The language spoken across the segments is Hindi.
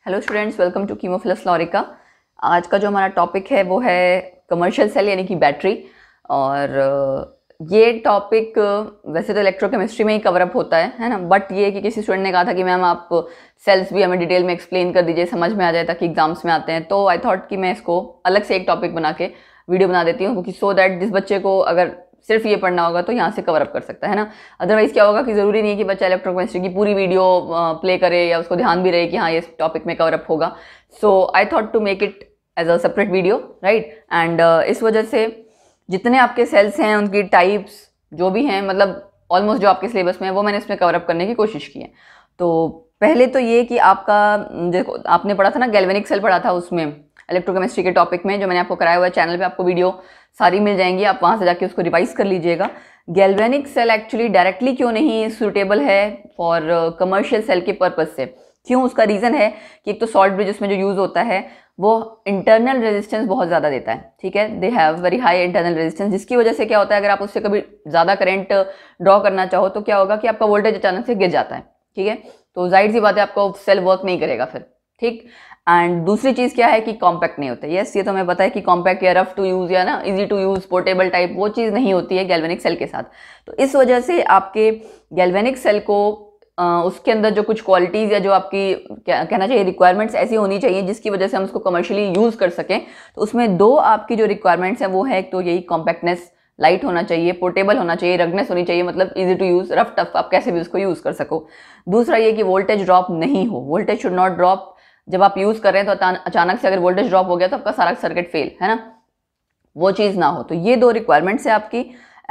Hello students, welcome to Chemophilus Lorica. आज का जो हमारा टॉपिक है वो है कमर्शियल सेल यानी कि बैटरी। और ये टॉपिक वैसे तो इलेक्ट्रोकेमिस्ट्री में ही कवर अप होता है ना, बट ये कि किसी स्टूडेंट ने कहा था कि मैम आप सेल्स भी हमें डिटेल में एक्सप्लेन कर दीजिए, समझ में आ जाए ताकि एग्जाम्स में आते हैं। तो आई थॉट कि मैं इसको अलग से एक टॉपिक बना के वीडियो बना देती हूँ, क्योंकि सो दैट जिस बच्चे को अगर सिर्फ ये पढ़ना होगा तो यहाँ से कवर अप कर सकता है ना। अदरवाइज क्या होगा कि ज़रूरी नहीं है कि बच्चा इलेक्ट्रोकेमिस्ट्री की पूरी वीडियो प्ले करे या उसको ध्यान भी रहे कि हाँ ये टॉपिक में कवर अप होगा। So I thought to make it as a separate video, right. And इस वजह से जितने आपके सेल्स हैं उनकी टाइप्स जो भी हैं, मतलब ऑलमोस्ट जो आपके सिलेबस में है वो मैंने इसमें कवर अप करने की कोशिश की है। तो पहले तो ये कि आपका देखो, आपने पढ़ा था ना गैल्वेनिक सेल पढ़ा था उसमें इलेक्ट्रोकेमिस्ट्री के टॉपिक में, जो मैंने आपको कराया हुआ है। चैनल पे आपको वीडियो सारी मिल जाएंगी, आप वहाँ से जाके उसको रिवाइज कर लीजिएगा। गैल्वेनिक सेल एक्चुअली डायरेक्टली क्यों नहीं सूटेबल है फॉर कमर्शियल सेल के पर्पज से, क्यों? उसका रीज़न है कि एक तो सॉल्ट ब्रिज उसमें जो यूज़ होता है वो इंटरनल रेजिस्टेंस बहुत ज़्यादा देता है, ठीक है। They have very high internal resistance, जिसकी वजह से क्या होता है, अगर आप उससे कभी ज़्यादा करंट ड्रॉ करना चाहो तो क्या होगा कि आपका वोल्टेज अचानक से गिर जाता है, ठीक है। तो जाहिर सी बात है आपका सेल वर्क नहीं करेगा फिर, ठीक। एंड दूसरी चीज़ क्या है कि कॉम्पैक्ट नहीं होता है। यस, ये तो हमें पता है कि कॉम्पैक्ट या रफ टू यूज़ या ना easy to use portable type वो चीज़ नहीं होती है गैल्वेनिक सेल के साथ। तो इस वजह से आपके गैल्वेनिक सेल को उसके अंदर जो कुछ क्वालिटीज़ या जो आपकी क्या कहना चाहिए रिक्वायरमेंट्स ऐसी होनी चाहिए जिसकी वजह से हम उसको कमर्शियली यूज़ कर सकें। तो उसमें दो आपकी जो रिक्वायरमेंट्स हैं वो है, एक तो यही कॉम्पैक्टनेस, लाइट होना चाहिए, पोर्टेबल होना चाहिए, रगनेस होनी चाहिए, मतलब easy to use, rough tough आप कैसे भी उसको यूज़ कर सको। दूसरा ये कि वोल्टेज ड्रॉप नहीं हो, वोल्टेज शुड नॉट ड्रॉप। जब आप यूज़ कर रहे हैं तो अचानक से अगर वोल्टेज ड्रॉप हो गया तो आपका सारा सर्किट फेल है ना, वो चीज़ ना हो। तो ये दो रिक्वायरमेंट्स है आपकी।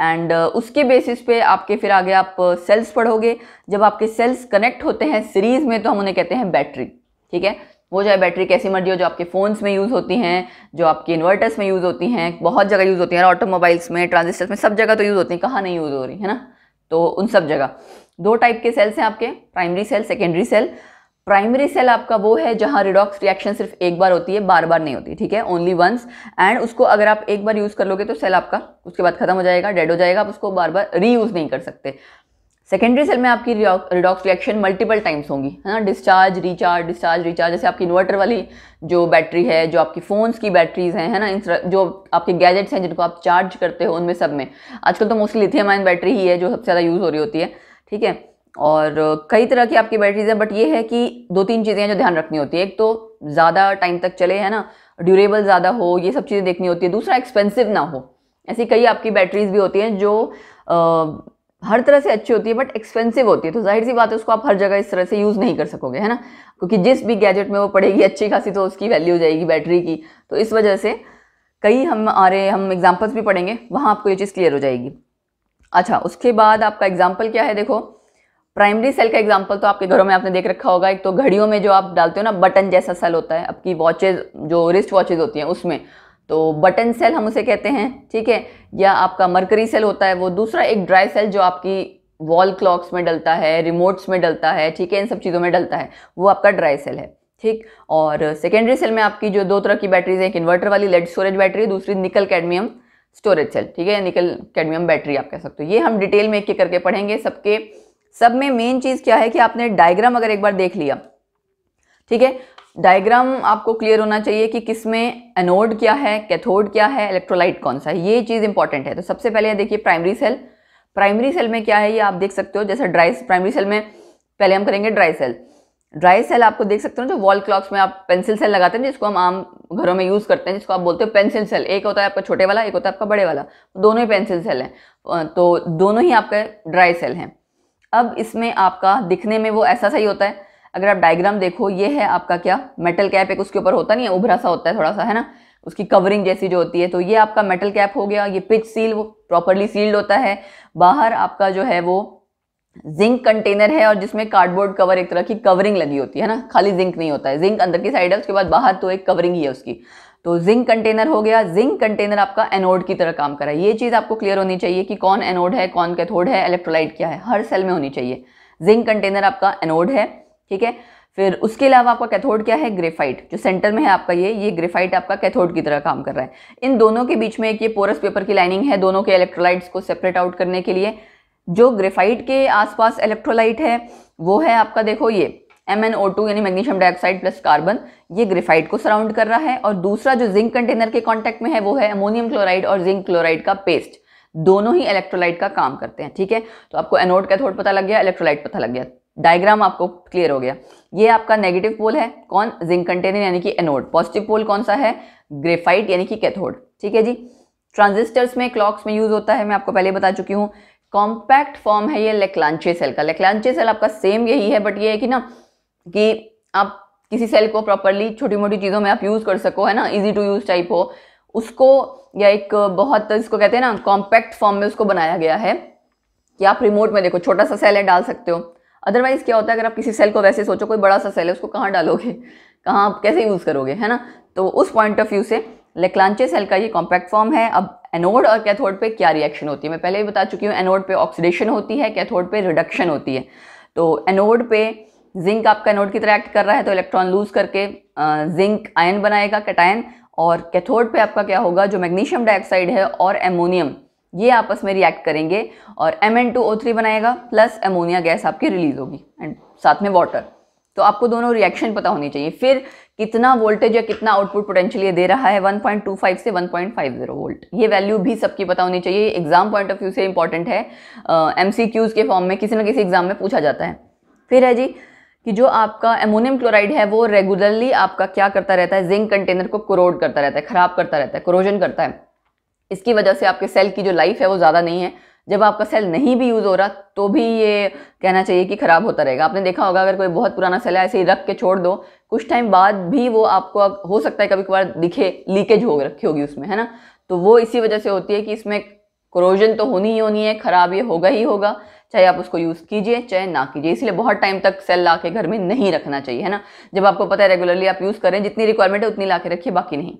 एंड उसके बेसिस पे आपके फिर आगे आप सेल्स पढ़ोगे। जब आपके सेल्स कनेक्ट होते हैं सीरीज में तो हम उन्हें कहते हैं बैटरी, ठीक है। वो चाहे बैटरी कैसी मर्जी हो, जो आपके फ़ोन्स में यूज़ होती हैं, जो आपके इन्वर्टर्स में यूज़ होती हैं, बहुत जगह यूज़ होती हैं, ऑटोमोबाइल्स में, ट्रांजिस्टर्स में, सब जगह तो यूज़ होती हैं, कहाँ नहीं यूज़ हो रही है ना। तो उन सब जगह दो टाइप के सेल्स हैं आपके, primary cell, secondary cell. Primary cell आपका वो है जहां रिडॉक्स रिएक्शन सिर्फ एक बार होती है, बार बार नहीं होती, ठीक है, ओनली वंस। एंड उसको अगर आप एक बार यूज़ कर लोगे तो सेल आपका उसके बाद खत्म हो जाएगा, डेड हो जाएगा, आप उसको बार बार रीयूज़ नहीं कर सकते। सेकेंडरी सेल में आपकी रिडॉक्स रिएक्शन मल्टीपल टाइम्स होंगी, है ना, डिस्चार्ज रिचार्ज, डिस्चार्ज रिचार्ज। जैसे आपकी इन्वर्टर वाली जो बैटरी है, जो आपकी फ़ोन्स की बैटरीज हैं, है ना, जो आपके गैजेट्स हैं जिनको आप चार्ज करते हो, उनमें सब में आजकल तो मोस्टली लिथियम आयन बैटरी ही है जो सबसे ज़्यादा यूज़ हो रही होती है, ठीक है। और कई तरह की आपकी बैटरीज है, बट ये है कि दो तीन चीज़ें हैं जो ध्यान रखनी होती है। एक तो ज़्यादा टाइम तक चले, है ना, ड्यूरेबल ज़्यादा हो, ये सब चीज़ें देखनी होती है। दूसरा एक्सपेंसिव ना हो। ऐसी कई आपकी बैटरीज भी होती हैं जो हर तरह से अच्छी होती है बट एक्सपेंसिव होती है, तो जाहिर सी बात है उसको आप हर जगह इस तरह से यूज़ नहीं कर सकोगे, है ना, क्योंकि जिस भी गैजेट में वो पड़ेगी अच्छी खासी तो उसकी वैल्यू हो जाएगी बैटरी की। तो इस वजह से कई हम एग्जाम्पल्स भी पढ़ेंगे, वहाँ आपको ये चीज़ क्लियर हो जाएगी। अच्छा, उसके बाद आपका एग्जाम्पल क्या है, देखो प्राइमरी सेल का एग्जांपल तो आपके घरों में आपने देख रखा होगा। एक तो घड़ियों में जो आप डालते हो ना, बटन जैसा सेल होता है, आपकी वॉचेज जो रिस्ट वॉचेज होती हैं उसमें, तो बटन सेल हम उसे कहते हैं, ठीक है। या आपका मरकरी सेल होता है वो। दूसरा एक ड्राई सेल जो आपकी वॉल क्लॉक्स में डलता है, रिमोट्स में डलता है, ठीक है, इन सब चीज़ों में डलता है, वो आपका ड्राई सेल है, ठीक। और सेकेंडरी सेल में आपकी जो दो तरह की बैटरीज है, एक इन्वर्टर वाली लेड स्टोरेज बैटरी, दूसरी निकल कैडमियम स्टोरेज सेल, ठीक है, निकल कैडमियम बैटरी आप कह सकते हो। ये हम डिटेल में एक एक करके पढ़ेंगे। सब में मेन चीज़ क्या है कि आपने डायग्राम अगर एक बार देख लिया, ठीक है, डायग्राम आपको क्लियर होना चाहिए कि किसमें एनोड क्या है, कैथोड क्या है, इलेक्ट्रोलाइट कौन सा है, ये चीज़ इंपॉर्टेंट है। तो सबसे पहले देखिए प्राइमरी सेल। प्राइमरी सेल में क्या है ये आप देख सकते हो। जैसे प्राइमरी सेल में पहले हम करेंगे ड्राई सेल। ड्राई सेल आपको देख सकते हो जो वॉल क्लॉक्स में आप पेंसिल सेल लगाते हैं, जिसको हम आम घरों में यूज़ करते हैं, जिसको आप बोलते हो पेंसिल सेल। एक होता है आपका छोटे वाला, एक होता है आपका बड़े वाला, दोनों ही पेंसिल सेल हैं, तो दोनों ही आपका ड्राई सेल हैं। अब इसमें आपका दिखने में वो ऐसा सही होता है। अगर आप डायग्राम देखो, ये है आपका क्या, मेटल कैप एक उसके ऊपर होता नहीं है, उभरा सा होता है थोड़ा सा, है ना, उसकी कवरिंग जैसी जो होती है, तो ये आपका मेटल कैप हो गया। ये पिच सील वो प्रॉपरली सील्ड होता है। बाहर आपका जो है वो जिंक कंटेनर है और जिसमें कार्डबोर्ड कवर एक तरह की कवरिंग लगी होती है ना, खाली जिंक नहीं होता है, जिंक अंदर की साइड है, उसके बाद बाहर तो एक कवरिंग ही है उसकी। तो जिंक कंटेनर हो गया। जिंक कंटेनर आपका एनोड की तरह काम कर रहा है। ये चीज़ आपको क्लियर होनी चाहिए कि कौन एनोड है, कौन कैथोड है, इलेक्ट्रोलाइट क्या है, हर सेल में होनी चाहिए। जिंक कंटेनर आपका एनोड है, ठीक है। फिर उसके अलावा आपका कैथोड क्या है, ग्रेफाइट, जो सेंटर में है आपका ये ग्रेफाइट आपका कैथोड की तरह काम कर रहा है। इन दोनों के बीच में एक ये पोरस पेपर की लाइनिंग है, दोनों के इलेक्ट्रोलाइट्स को सेपरेट आउट करने के लिए। जो ग्रेफाइट के आसपास इलेक्ट्रोलाइट है वो है आपका, देखो ये MnO2 यानी मैग्नीशियम डाइऑक्साइड प्लस कार्बन, ये ग्रेफाइट को सराउंड कर रहा है। और दूसरा जो जिंक कंटेनर के कांटेक्ट में है वो है अमोनियम क्लोराइड और जिंक क्लोराइड का पेस्ट, दोनों ही इलेक्ट्रोलाइट का काम करते हैं। ठीक है, तो आपको एनोड कैथोड पता लग गया, इलेक्ट्रोलाइट पता लग गया, डायग्राम आपको क्लियर हो गया। ये आपका नेगेटिव पोल है, कौन? जिंक कंटेनर यानी कि एनोड। पॉजिटिव पोल कौन सा है? ग्रेफाइट यानी कि कैथोड। ठीक है जी। ट्रांजिस्टर्स में, क्लॉक्स में यूज होता है, मैं आपको पहले बता चुकी हूँ। कॉम्पैक्ट फॉर्म है ये लेक्लांचे सेल का। लेक्लांचे सेल आपका सेम यही है, बट ये है कि ना कि आप किसी सेल को प्रॉपरली छोटी मोटी चीज़ों में आप यूज़ कर सको, है ना, इजी टू यूज़ टाइप हो उसको, या एक बहुत इसको कहते हैं ना कॉम्पैक्ट फॉर्म में उसको बनाया गया है कि आप रिमोट में देखो छोटा सा सेल है डाल सकते हो। अदरवाइज क्या होता है, अगर आप किसी सेल को वैसे सोचो कोई बड़ा सा सेल है, उसको कहाँ डालोगे, कहाँ आप कैसे यूज़ करोगे, है ना। तो उस पॉइंट ऑफ व्यू से लेक्लांचे सेल का ये कॉम्पैक्ट फॉर्म है। अब एनोड और कैथोड पे क्या रिएक्शन होती है, मैं पहले भी बता चुकी हूँ। एनोड पे ऑक्सीडेशन होती है, कैथोड पे रिडक्शन होती है। तो एनोड पे जिंक आपका एनोड की तरह एक्ट कर रहा है, तो इलेक्ट्रॉन लूज करके जिंक आयन बनाएगा, कैटायन। और कैथोड पे आपका क्या होगा, जो मैग्नीशियम डाइऑक्साइड है और एमोनियम, ये आपस में रिएक्ट करेंगे और Mn2O3 बनाएगा, प्लस अमोनिया गैस आपकी रिलीज होगी एंड साथ में वाटर। तो आपको दोनों रिएक्शन पता होनी चाहिए। फिर कितना वोल्टेज या कितना आउटपुट पोटेंशियल ये दे रहा है, 1.25 से 1.50 वोल्ट, ये वैल्यू भी सबकी पता होनी चाहिए। एग्जाम पॉइंट ऑफ व्यू से इंपॉर्टेंट है, MCQs के फॉर्म में किसी न किसी एग्जाम में पूछा जाता है। फिर है जी कि जो आपका एमोनियम क्लोराइड है वो रेगुलरली आपका क्या करता रहता है, जिंक कंटेनर को कोरोड करता रहता है, खराब करता रहता है, कोरोजन करता है। इसकी वजह से आपके सेल की जो लाइफ है वो ज़्यादा नहीं है। जब आपका सेल नहीं भी यूज़ हो रहा तो भी ये कहना चाहिए कि ख़राब होता रहेगा। आपने देखा होगा अगर कोई बहुत पुराना सेल है ऐसे ही रख के छोड़ दो, कुछ टाइम बाद भी वो आपको हो सकता है कभी कभार दिखे लीकेज हो रखी होगी उसमें, है ना। तो वो इसी वजह से होती है कि इसमें कोरोजन तो होनी ही होनी है, ख़राब ये होगा ही होगा, चाहे आप उसको यूज़ कीजिए चाहे ना कीजिए। इसलिए बहुत टाइम तक सेल ला के घर में नहीं रखना चाहिए, है ना। जब आपको पता है रेगुलरली आप यूज़ करें, जितनी रिक्वायरमेंट है उतनी ला के रखिए, बाकी नहीं।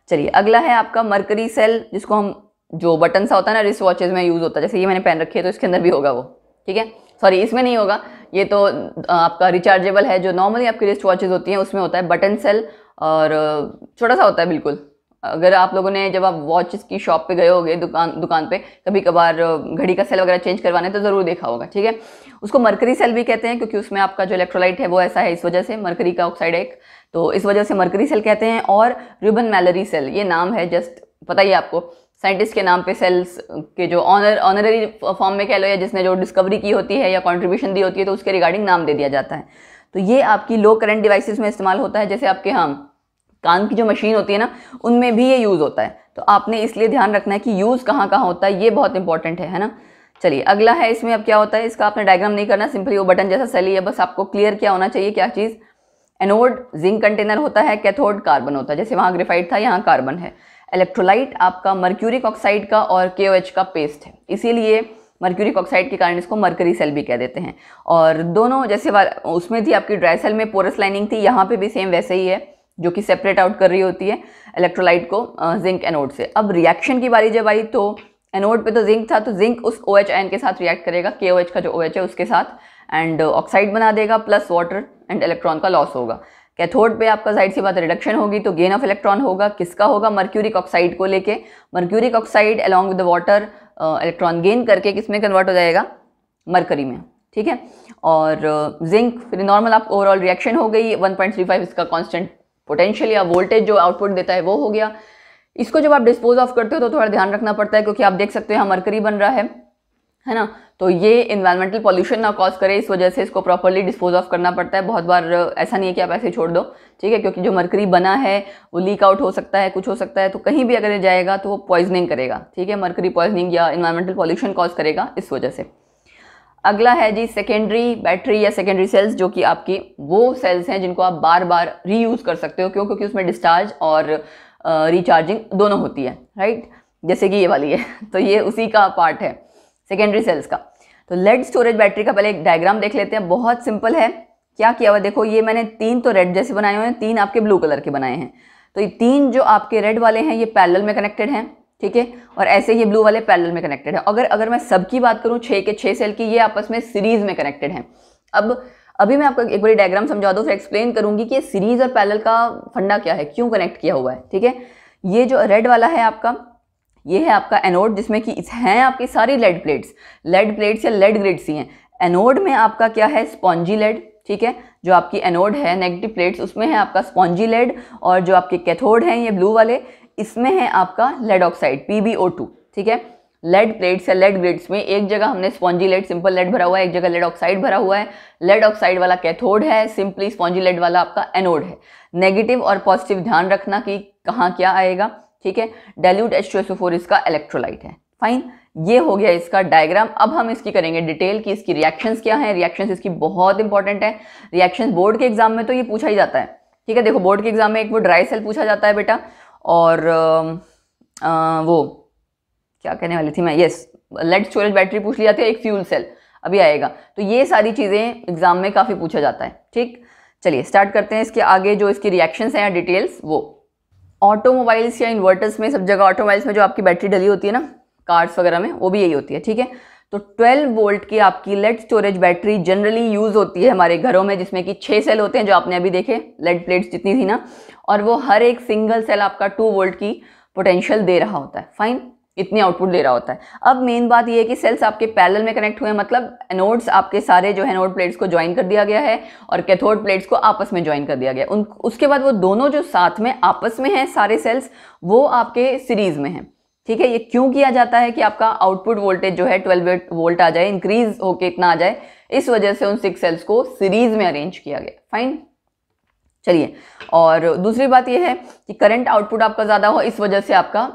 चलिए अगला है आपका मरकरी सेल, जिसको हम जो बटन सा होता है ना रिस्ट वॉचेज में यूज़ होता है, जैसे ये मैंने पहन रखी है तो इसके अंदर भी होगा वो। ठीक है, सॉरी इसमें नहीं होगा, ये तो आपका रिचार्जेबल है। जो नॉर्मली आपकी रिस्ट वॉचेज होती हैं उसमें होता है बटन सेल, और छोटा सा होता है बिल्कुल। अगर आप लोगों ने जब आप वॉचेस की शॉप पे गए होगे, दुकान पे कभी कभार घड़ी का सेल वगैरह चेंज करवाने, तो ज़रूर देखा होगा। ठीक है, उसको मरकरी सेल भी कहते हैं क्योंकि उसमें आपका जो इलेक्ट्रोलाइट है वो ऐसा है, इस वजह से मरकरी का ऑक्साइड है, तो इस वजह से मरकरी सेल कहते हैं। और रिबन मैलरी सेल, ये नाम है, जस्ट पता ही आपको, साइंटिस्ट के नाम पे सेल्स के जो ऑनररी फॉर्म में कह लो, या जिसने जो डिस्कवरी की होती है या कंट्रीब्यूशन दी होती है, तो उसके रिगार्डिंग नाम दे दिया जाता है। तो ये आपकी लो करंट डिवाइसेस में इस्तेमाल होता है, जैसे आपके कान की जो मशीन होती है ना, उनमें भी ये यूज़ होता है। तो आपने इसलिए ध्यान रखना है कि यूज़ कहाँ कहाँ होता है, ये बहुत इंपॉर्टेंट है ना। चलिए अगला है, इसमें अब क्या होता है, इसका आपने डायग्राम नहीं करना, सिंपली वो बटन जैसा सेल ही है, बस आपको क्लियर क्या होना चाहिए, क्या चीज़। एनोड जिंक कंटेनर होता है, कैथोड कार्बन होता है, जैसे वहाँ ग्रेफाइट था यहाँ कार्बन है। इलेक्ट्रोलाइट आपका मर्क्यूरिक ऑक्साइड का और KOH का पेस्ट है, इसीलिए मर्क्यूरिक ऑक्साइड के कारण इसको मरकरी सेल भी कह देते हैं। और दोनों जैसे उसमें थी आपकी ड्राई सेल में पोरस लाइनिंग थी, यहाँ पे भी सेम वैसे ही है, जो कि सेपरेट आउट कर रही होती है इलेक्ट्रोलाइट को जिंक एनोड से। अब रिएक्शन की बारी जब आई तो एनोड पे तो जिंक था, तो जिंक उस OH आयन के साथ रिएक्ट करेगा, KOH का जो OH है उसके साथ, एंड ऑक्साइड बना देगा, प्लस वाटर एंड इलेक्ट्रॉन का लॉस होगा। कैथोड पे आपका जाहिर सी बात रिडक्शन होगी, तो गेन ऑफ इलेक्ट्रॉन होगा, किसका होगा, मर्क्यूरिक ऑक्साइड को लेके। Mercuric oxide along with the water electron gain करके किसमें कन्वर्ट हो जाएगा, मरकरी में। ठीक है, और जिंक फिर नॉर्मल आप ओवरऑल रिएक्शन हो गई, 1.35 इसका कांस्टेंट पोटेंशियल या वोल्टेज जो आउटपुट देता है वो हो गया। इसको जब आप डिस्पोज ऑफ करते हो तो थोड़ा ध्यान रखना पड़ता है, क्योंकि आप देख सकते हो यहाँ मरकरी बन रहा है ना, तो ये इन्वायरमेंटल पॉल्यूशन ना कॉज करे, इस वजह से इसको प्रॉपर्ली डिस्पोज ऑफ करना पड़ता है। बहुत बार ऐसा नहीं है कि आप ऐसे छोड़ दो, ठीक है, क्योंकि जो मरकरी बना है वो लीक आउट हो सकता है, कुछ हो सकता है, तो कहीं भी अगर जाएगा तो वो पॉइजनिंग करेगा। ठीक है, मरकरी पॉइजनिंग या इन्वायरमेंटल पॉल्यूशन कॉज करेगा, इस वजह से। अगला है जी सेकेंडरी बैटरी या सेकेंडरी सेल्स, जो कि आपकी वो सेल्स हैं जिनको आप बार बार रीयूज़ कर सकते हो, क्यों, क्योंकि उसमें डिस्चार्ज और रिचार्जिंग दोनों होती है, राइट, जैसे कि ये वाली है, तो ये उसी का पार्ट है सेकेंडरी सेल्स का। तो लेड स्टोरेज बैटरी का पहले एक डायग्राम देख लेते हैं, बहुत सिंपल है। क्या किया हुआ देखो, ये मैंने 3 तो रेड जैसे बनाए हुए हैं, 3 आपके ब्लू कलर के बनाए हैं। तो ये 3 जो आपके रेड वाले हैं ये पैरेलल में कनेक्टेड हैं, ठीक है, और ऐसे ये ब्लू वाले पैरेलल में कनेक्टेड है। अगर मैं सबकी बात करूँ 6 के 6 सेल की, ये आपस में सीरीज में कनेक्टेड हैं। अब अभी मैं आपको एक बार डायग्राम समझा दूँ, फिर एक्सप्लेन करूंगी कि सीरीज और पैरेलल का फंडा क्या है, क्यों कनेक्ट किया हुआ है। ठीक है, ये जो रेड वाला है आपका, ये है आपका एनोड, जिसमें कि हैं आपकी सारी लेड प्लेट्स या लेड ग्रिड्स ही हैं। एनोड में आपका क्या है, स्पॉन्जी लेड, ठीक है। जो आपकी एनोड है नेगेटिव प्लेट्स उसमें है आपका स्पॉन्जी लेड, और जो आपके कैथोड हैं ये ब्लू वाले, इसमें है आपका लेड ऑक्साइड PbO2, ठीक है। लेड प्लेट्स या लेड ग्रिड्स में एक जगह हमने स्पॉन्जी लेड सिंपल लेड भरा हुआ है, एक जगह लेड ऑक्साइड भरा हुआ है। लेड ऑक्साइड वाला कैथोड है, सिंपली स्पॉन्जी लेड वाला आपका एनोड है। नेगेटिव और पॉजिटिव ध्यान रखना कि कहाँ क्या आएगा, ठीक है। डाइल्यूट H2SO4 इसका इलेक्ट्रोलाइट है। फाइन, ये हो गया इसका डायग्राम। अब हम इसकी करेंगे डिटेल की इसकी रिएक्शंस क्या हैं। रिएक्शंस इसकी बहुत इंपॉर्टेंट है। रिएक्शंस बोर्ड के एग्जाम में तो ये पूछा ही जाता है, ठीक है। देखो बोर्ड के एग्जाम में एक वो ड्राई सेल पूछा जाता है बेटा, और वो क्या कहने वाली थी मैं, यस, लेड स्टोरेज बैटरी पूछ ली जाती है, एक फ्यूल सेल अभी आएगा। तो ये सारी चीज़ें एग्जाम में काफ़ी पूछा जाता है, ठीक। चलिए स्टार्ट करते हैं इसके आगे जो इसकी रिएक्शंस हैं डिटेल्स। वो ऑटोमोबाइल्स या इन्वर्टर्स में, सब जगह ऑटोमोबाइल्स में जो आपकी बैटरी डली होती है ना, कार्स वगैरह में, वो भी यही होती है, ठीक है। तो 12 वोल्ट की आपकी lead storage battery generally use होती है हमारे घरों में, जिसमें कि 6 सेल होते हैं जो आपने अभी देखे, लेड प्लेट्स जितनी थी ना, और वो हर एक सिंगल सेल आपका 2 वोल्ट की पोटेंशियल दे रहा होता है। फाइन, इतनी आउटपुट दे रहा होता है। अब मेन बात ये है कि सेल्स आपके पैरेलल में कनेक्ट हुए हैं, मतलब एनोड्स आपके सारे जो है एनोड प्लेट्स को ज्वाइन कर दिया गया है और कैथोड प्लेट्स को आपस में ज्वाइन कर दिया गया। उसके बाद वो दोनों जो साथ में आपस में हैं सारे सेल्स, वो आपके सीरीज में हैं, ठीक है। ये क्यों किया जाता है कि आपका आउटपुट वोल्टेज जो है 12 वोल्ट आ जाए, इंक्रीज होके इतना आ जाए, इस वजह से उन 6 सेल्स को सीरीज में अरेंज किया गया। फाइन, चलिए। और दूसरी बात ये है कि करंट आउटपुट आपका ज़्यादा हो, इस वजह से आपका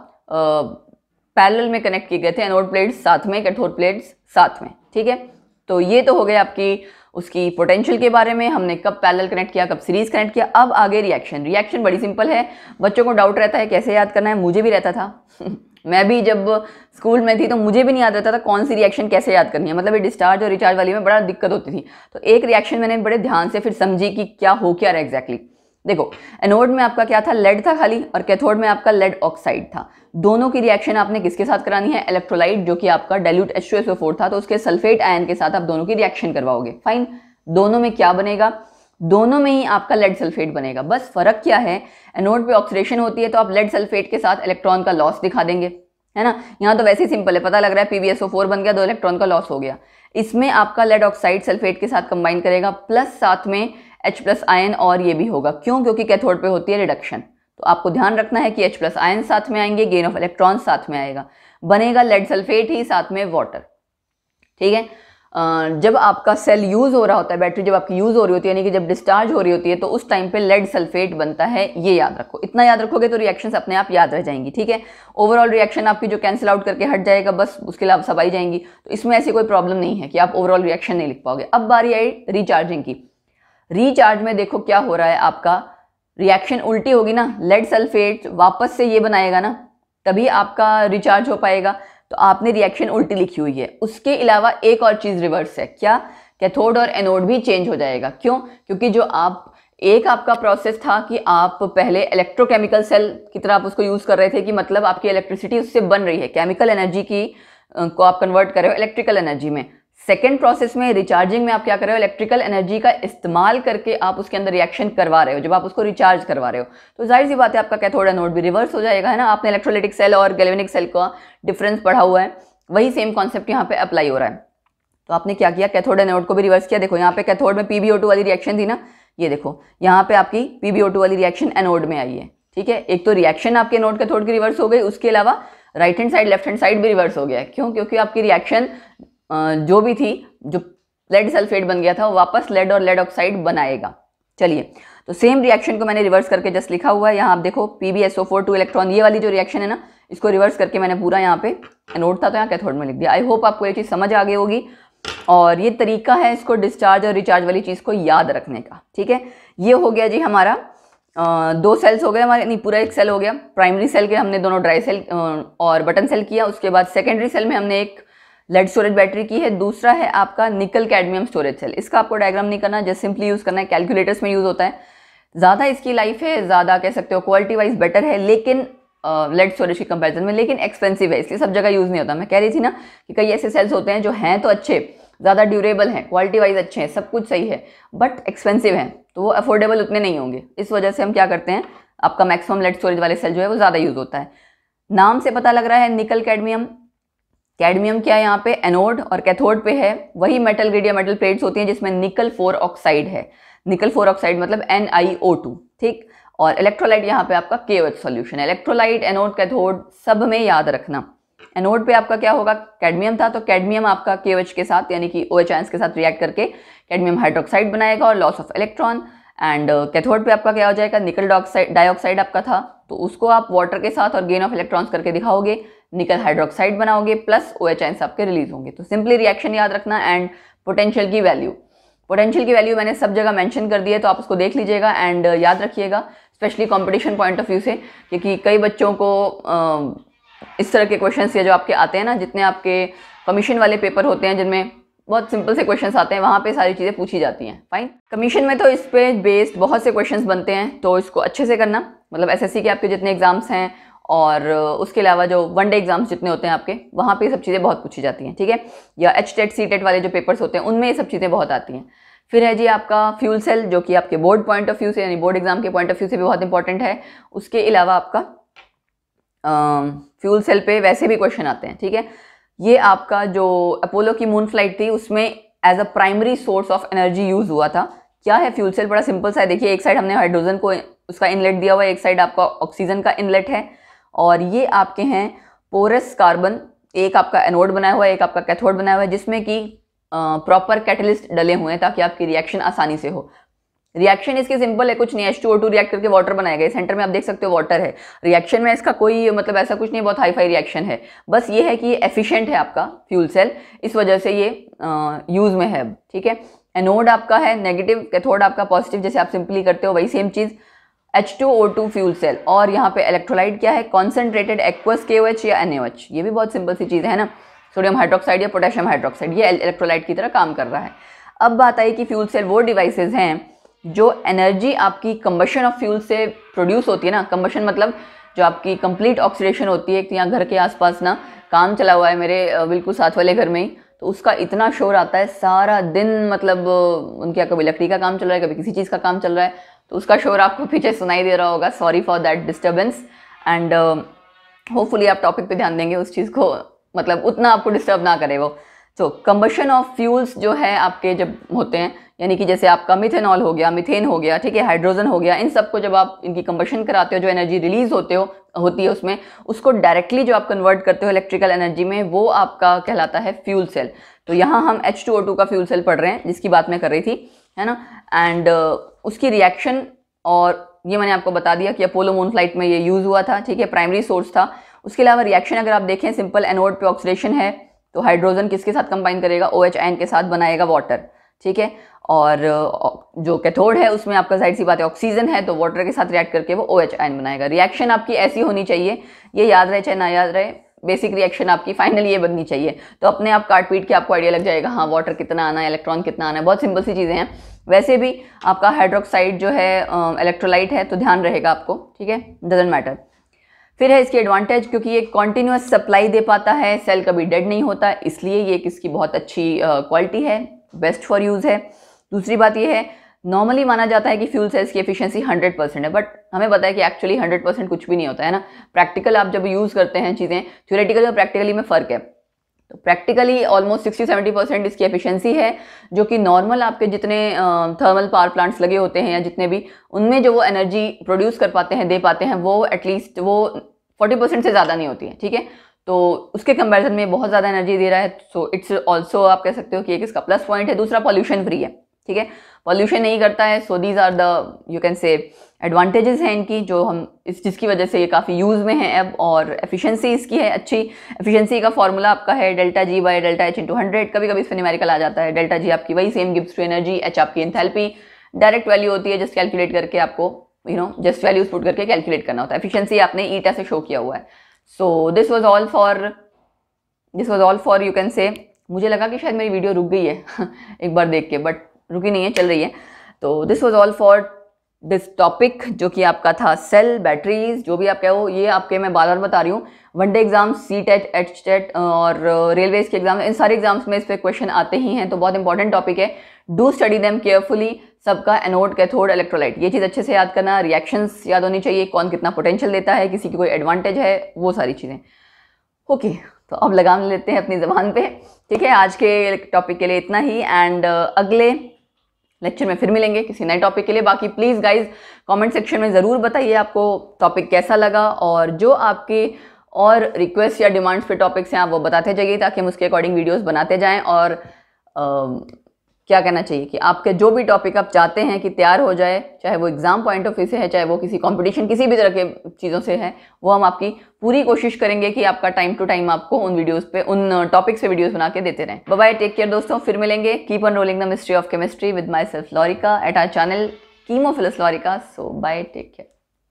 पैरेलल में कनेक्ट किए गए थे एनोड प्लेट्स साथ में, कैथोड प्लेट्स साथ में, ठीक है। तो ये तो हो गया आपकी उसकी पोटेंशियल के बारे में, हमने कब पैरेलल कनेक्ट किया, कब सीरीज कनेक्ट किया। अब आगे रिएक्शन। रिएक्शन बड़ी सिंपल है, बच्चों को डाउट रहता है कैसे याद करना है, मुझे भी रहता था मैं भी जब स्कूल में थी तो मुझे भी नहीं याद रहता था कौन सी रिएक्शन कैसे याद करनी है, मतलब ये डिस्चार्ज और रिचार्ज वाली में बड़ा दिक्कत होती थी। तो एक रिएक्शन मैंने बड़े ध्यान से फिर समझी कि क्या हो क्या रहा है एग्जैक्टली। देखो एनोड में आपका क्या था, लेड था खाली, और कैथोड में आपका लेड ऑक्साइड था। दोनों की रिएक्शन आपने किसके साथ करानी है, इलेक्ट्रोलाइट जो कि आपका डाइल्यूट H2SO4 था, तो उसके सल्फेट आयन के साथ आप दोनों की रिएक्शन करवाओगे। फाइन, दोनों में क्या बनेगा, दोनों में ही आपका लेड सल्फेट बनेगा। बस फर्क क्या है, एनोड पे ऑक्सीडेशन होती है तो आप लेड सल्फेट के साथ इलेक्ट्रॉन का लॉस दिखा देंगे, है ना। यहाँ तो वैसे ही सिंपल है, पता लग रहा है PbSO4 बन गया, 2 इलेक्ट्रॉन का लॉस हो गया। इसमें आपका लेड ऑक्साइड सल्फेट के साथ कंबाइन करेगा, प्लस साथ में H+ आयन, और ये भी होगा क्यों, क्योंकि कैथोड पे होती है रिडक्शन। तो आपको ध्यान रखना है कि H+ आयन साथ में आएंगे, गेन ऑफ इलेक्ट्रॉन साथ में आएगा, बनेगा लेड सल्फेट ही साथ में वाटर, ठीक है। जब आपका सेल यूज हो रहा होता है, बैटरी जब आपकी यूज हो रही होती है, यानी कि जब डिस्चार्ज हो रही होती है, तो उस टाइम पे लेड सल्फेट बनता है, ये याद रखो। इतना याद रखोगे तो रिएक्शंस अपने आप याद रह जाएंगी, ठीक है। ओवरऑल रिएक्शन आपकी जो कैंसिल आउट करके हट जाएगा, बस उसके अलावा सब आई जाएंगी। तो इसमें ऐसी कोई प्रॉब्लम नहीं है कि आप ओवरऑल रिएक्शन नहीं लिख पाओगे। अब बारी आई रिचार्जिंग की। रिचार्ज में देखो क्या हो रहा है, आपका रिएक्शन उल्टी होगी ना, लेड सल्फेट वापस से ये बनाएगा ना, तभी आपका रिचार्ज हो पाएगा। तो आपने रिएक्शन उल्टी लिखी हुई है। उसके अलावा एक और चीज रिवर्स है, क्या, कैथोड और एनोड भी चेंज हो जाएगा। क्यों, क्योंकि जो आपका प्रोसेस था कि आप पहले इलेक्ट्रोकेमिकल सेल की तरह आप उसको यूज कर रहे थे, कि मतलब आपकी इलेक्ट्रिसिटी उससे बन रही है, केमिकल एनर्जी की को आप कन्वर्ट कर रहे हो इलेक्ट्रिकल एनर्जी में। सेकेंड प्रोसेस में रिचार्जिंग में आप क्या कर रहे हो, इलेक्ट्रिकल एनर्जी का इस्तेमाल करके आप उसके अंदर रिएक्शन करवा रहे हो, जब आप उसको रिचार्ज करवा रहे हो। तो जाहिर सी बात है आपका कैथोड एनोड भी रिवर्स हो जाएगा, है ना। आपने इलेक्ट्रोलाइटिक सेल और गैल्वेनिक सेल का डिफरेंस पढ़ा हुआ है, वही सेम कॉन्सेप्ट यहाँ पे अप्लाई हो रहा है। तो आपने क्या किया, कैथोड एनोड को भी रिवर्स किया। देखो यहाँ पे कैथोड में PbO2 वाली रिएक्शन थी ना, ये देखो यहाँ पे आपकी PbO2 वाली रिएक्शन एनोड में आई है, ठीक है। एक तो रिएक्शन आपके एनोड कैथोड की रिवर्स हो गई, उसके अलावा right hand side left hand side भी रिवर्स हो गया है। क्यों, क्योंकि आपकी रिएक्शन जो भी थी, जो लेड सल्फेट बन गया था, वो वापस लेड और लेड ऑक्साइड बनाएगा। चलिए, तो सेम रिएक्शन को मैंने रिवर्स करके जस्ट लिखा हुआ है। यहाँ आप देखो PbSO4 2 इलेक्ट्रॉन, ये वाली जो रिएक्शन है ना, इसको रिवर्स करके मैंने पूरा यहाँ पे एनोड था तो यहाँ कैथोड में लिख दिया। आई होप आपको ये चीज़ समझ आ गई होगी, और ये तरीका है इसको डिस्चार्ज और रिचार्ज वाली चीज़ को याद रखने का, ठीक है। ये हो गया जी हमारा 2 सेल्स हो गए हमारे, नहीं पूरा एक सेल हो गया। प्राइमरी सेल के हमने दोनों ड्राई सेल और बटन सेल किया। उसके बाद सेकेंडरी सेल में हमने एक लेड स्टोरेज बैटरी की है, दूसरा है आपका निकल कैडमियम स्टोरेज सेल। इसका आपको डायग्राम नहीं करना, जस्ट सिंपली यूज करना है, कैलकुलेटर्स में यूज होता है। ज़्यादा इसकी लाइफ है, ज़्यादा कह सकते हो क्वालिटी वाइज बेटर है, लेकिन लेड स्टोरेज की कंपैरिजन में, लेकिन एक्सपेंसिव है, इसलिए सब जगह यूज़ नहीं होता। मैं कह रही थी ना कि कई ऐसे सेल्स होते हैं जो हैं तो अच्छे, ज़्यादा ड्यूरेबल हैं, क्वालिटी वाइज अच्छे हैं, सब कुछ सही है, बट एक्सपेंसिव हैं, तो वो अफोर्डेबल उतने नहीं होंगे। इस वजह से हम क्या करते हैं, आपका मैक्सिमम लेड स्टोरेज वाले सेल जो है वो ज़्यादा यूज़ होता है। नाम से पता लग रहा है निकल कैडमियम, कैडमियम क्या है यहाँ पे, एनोड, और कैथोड पे है वही मेटल ग्रिड या मेटल प्लेट्स होती हैं जिसमें निकल 4 ऑक्साइड है। निकल 4 ऑक्साइड मतलब NiO2, ठीक। और इलेक्ट्रोलाइट यहाँ पे आपका KOH सॉल्यूशन है। इलेक्ट्रोलाइट, एनोड, कैथोड सब में याद रखना। एनोड पे आपका क्या होगा, कैडमियम था, तो कैडमियम आपका KOH के साथ यानी कि OH आयंस के साथ रिएक्ट करके कैडमियम हाइड्रोक्साइड बनाएगा और loss of electron. And cathode पे आपका क्या हो जाएगा, निकल डाइऑक्साइड आपका था, तो उसको आप वाटर के साथ और गेन ऑफ इलेक्ट्रॉन्स करके दिखाओगे, निकल हाइड्रोक्साइड बनाओगे प्लस OH आयंस आपके रिलीज होंगे। तो सिंपली रिएक्शन याद रखना एंड पोटेंशियल की वैल्यू। पोटेंशियल की वैल्यू मैंने सब जगह मेंशन कर दी है, तो आप उसको देख लीजिएगा एंड याद रखिएगा, specially competition point of view से, क्योंकि कई बच्चों को इस तरह के क्वेश्चंस या जो आपके आते हैं ना, जितने आपके कमीशन वाले पेपर होते हैं जिनमें बहुत सिंपल से क्वेश्चंस आते हैं, वहाँ पे सारी चीज़ें पूछी जाती हैं। फाइन, कमीशन में तो इस पे बेस्ड बहुत से क्वेश्चंस बनते हैं, तो इसको अच्छे से करना। मतलब SSC के आपके जितने एग्जाम्स हैं और उसके अलावा जो वनडे एग्जाम्स जितने होते हैं आपके, वहाँ पे ये सब चीज़ें बहुत पूछी जाती हैं, ठीक है। या HTET CTET वाले जो पेपर्स होते हैं उनमें ये सब चीज़ें बहुत आती हैं। फिर है जी आपका फ्यूल सेल, जो कि आपके बोर्ड पॉइंट ऑफ व्यू से यानी बोर्ड एग्जाम के पॉइंट ऑफ व्यू से भी बहुत इंपॉर्टेंट है। उसके अलावा आपका फ्यूल सेल पे वैसे भी क्वेश्चन आते हैं, ठीक है। ये आपका जो अपोलो की मून फ्लाइट थी उसमें as a primary source of energy use हुआ था। क्या है फ्यूल सेल, बड़ा सिंपल सा है। देखिए एक साइड हमने हाइड्रोजन को उसका इनलेट दिया हुआ है, एक साइड आपका ऑक्सीजन का इनलेट है, और ये आपके हैं पोरस कार्बन, एक आपका एनोड बनाया हुआ है, एक आपका कैथोड बनाया हुआ है, जिसमें कि प्रॉपर कैटलिस्ट डले हुए हैं ताकि आपकी रिएक्शन आसानी से हो। रिएक्शन इसकी सिंपल है, कुछ नहीं, H2O2 रिएक्ट करके वाटर बनाएगा। इस सेंटर में आप देख सकते हो वाटर है। रिएक्शन में इसका कोई मतलब ऐसा कुछ नहीं, बहुत हाई फाई रिएक्शन है। बस ये है कि ये एफिशिएंट है आपका फ्यूल सेल, इस वजह से ये यूज में है, ठीक है। एनोड आपका है नेगेटिव, कैथोड आपका पॉजिटिव, जैसे आप सिंपली करते हो वही सेम चीज। H2O2 फ्यूल सेल, और यहाँ पे इलेक्ट्रोलाइट क्या है, कॉन्सेंट्रेटेड एक्वस KOH या NaOH। ये भी बहुत सिंपल सी चीज़ है ना, सोडियम हाइड्रोक्साइड या पोटेशियम हाइड्रोक्साइड, ये इलेक्ट्रोलाइट की तरह काम कर रहा है। अब बात आई कि फ्यूल सेल वो डिवाइसेज हैं जो एनर्जी आपकी कंबशन ऑफ फ्यूल से प्रोड्यूस होती है ना। कंबशन मतलब जो आपकी कंप्लीट ऑक्सीडेशन होती है। यहाँ घर के आसपास ना काम चला हुआ है मेरे बिल्कुल साथ वाले घर में ही, तो उसका इतना शोर आता है सारा दिन, मतलब उनके यहाँ कभी लकड़ी का काम चल रहा है, कभी किसी चीज़ का काम चल रहा है, तो उसका शोर आपको पीछे सुनाई दे रहा होगा। Sorry for that disturbance and hopefully आप टॉपिक पे ध्यान देंगे, उस चीज़ को मतलब उतना आपको डिस्टर्ब ना करे वो। तो कंबशन ऑफ फ्यूल्स जो है आपके जब होते हैं, यानी कि जैसे आपका मिथेनॉल हो गया, मीथेन हो गया, ठीक है, हाइड्रोजन हो गया, इन सबको जब आप इनकी कंबशन कराते हो, जो एनर्जी रिलीज होती है उसमें, उसको डायरेक्टली जो आप कन्वर्ट करते हो इलेक्ट्रिकल एनर्जी में, वो आपका कहलाता है फ्यूल सेल। तो यहाँ हम H2O2 का फ्यूल सेल पढ़ रहे हैं जिसकी बात मैं कर रही थी, है ना। एंड उसकी रिएक्शन, और ये मैंने आपको बता दिया कि अपोलो मून फ्लाइट में ये यूज हुआ था, ठीक है, प्राइमरी सोर्स था। उसके अलावा रिएक्शन अगर आप देखें, सिंपल एनोड पे ऑक्सीडेशन है, तो हाइड्रोजन किसके साथ कंबाइन करेगा, OH आयन के साथ बनाएगा वाटर, ठीक है। और जो कैथोड है उसमें आपका जाहिर सी बात है ऑक्सीजन है, तो वाटर के साथ रिएक्ट करके वो OH आयन बनाएगा। रिएक्शन आपकी ऐसी होनी चाहिए, ये याद रहे चाहे ना याद रहे, बेसिक रिएक्शन आपकी फाइनली ये बननी चाहिए। तो अपने आप काट पीट के आपको आइडिया लग जाएगा, हाँ वाटर कितना आना है, इलेक्ट्रॉन कितना आना है, बहुत सिंपल सी चीज़ें हैं। वैसे भी आपका हाइड्रोक्साइड जो है इलेक्ट्रोलाइट है, तो ध्यान रहेगा आपको, ठीक है, डजेंट मैटर। फिर है इसकी एडवांटेज, क्योंकि ये कॉन्टिन्यूस सप्लाई दे पाता है, सेल कभी डेड नहीं होता, इसलिए ये किसकी बहुत अच्छी क्वालिटी है, बेस्ट फॉर यूज़ है। दूसरी बात ये है, नॉर्मली माना जाता है कि फ्यूल सेल्स की एफिशिएंसी 100% है, बट हमें पता है कि एक्चुअली 100% कुछ भी नहीं होता है ना। प्रैक्टिकल आप जब यूज़ करते हैं चीज़ें, थ्योरेटिकली और प्रैक्टिकली में फ़र्क है। तो प्रैक्टिकली ऑलमोस्ट 60-70% इसकी एफिशिएंसी है, जो कि नॉर्मल आपके जितने थर्मल पावर प्लांट्स लगे होते हैं या जितने भी, उनमें जो वो एनर्जी प्रोड्यूस कर पाते हैं, दे पाते हैं, वो एटलीस्ट वो 40% से ज़्यादा नहीं होती है, ठीक है। तो उसके कंपैरिजन में बहुत ज़्यादा एनर्जी दे रहा है, सो इट्स ऑल्सो आप कह सकते हो कि एक इसका प्लस पॉइंट है। दूसरा, पॉल्यूशन फ्री है, ठीक है, पॉल्यूशन नहीं करता है। So these are the you can say advantages हैं इनकी, जो हम जिसकी वजह से ये काफ़ी यूज़ में है अब। और एफिशिएंसी इसकी है अच्छी। एफिशिएंसी का फॉर्मूला आपका है ΔG/ΔH/100। कभी कभी इस पर न्यूमेरिकल आ जाता है। ΔG आपकी वही सेम गिव्स टू एनर्जी, H आपकी एंथैल्पी, डायरेक्ट वैल्यू होती है, जस्ट कैलकुलेट करके आपको जस्ट वैल्यूज पुट करके कैलकुलेट करना होता है। एफिशिएंसी आपने ईटा से शो किया हुआ है। So this was all for you can से। मुझे लगा कि शायद मेरी वीडियो रुक गई है एक बार देख के, बट रुकी नहीं है, चल रही है। तो this was all for this topic, जो कि आपका था सेल, बैटरीज, जो भी आप कहो। ये आपके मैं बार बार बता रही हूँ, वनडे एग्जाम, CTET, HTET और रेलवेज के एग्जाम, इन सारे एग्जाम्स में इस पर क्वेश्चन आते ही हैं। तो बहुत इंपॉर्टेंट टॉपिक है, डू स्टडी देम केयरफुली। सबका एनोड, कैथोड, इलेक्ट्रोलाइट, ये चीज़ अच्छे से याद करना। रिएक्शंस याद होनी चाहिए, कौन कितना पोटेंशियल देता है, किसी की कोई एडवांटेज है, वो सारी चीज़ें। ओके, तो अब लगाम लेते हैं अपनी ज़बान पे। ठीक है, आज के टॉपिक के लिए इतना ही, एंड अगले लेक्चर में फिर मिलेंगे किसी नए टॉपिक के लिए। बाकी प्लीज़ गाइज कमेंट सेक्शन में ज़रूर बताइए आपको टॉपिक कैसा लगा, और जो आपके और रिक्वेस्ट या डिमांड्स पे टॉपिक्स हैं आप वो बताते जाइए, ताकि हम उसके अकॉर्डिंग वीडियोस बनाते जाएं। और क्या कहना चाहिए कि आपके जो भी टॉपिक आप चाहते हैं कि तैयार हो जाए, चाहे वो एग्जाम पॉइंट ऑफ व्यू से है, चाहे वो किसी कंपटीशन किसी भी तरह के चीज़ों से है, वो हम आपकी पूरी कोशिश करेंगे कि आपका टाइम टू टाइम आपको उन वीडियोस पे, उन टॉपिक्स पे वीडियोस बना के देते रहें। बाय बाय, टेक केयर दोस्तों, फिर मिलेंगे। Keep on rolling the mystery of chemistry with myself Lorica at our channel Chemophilus Lorica. So bye, take care.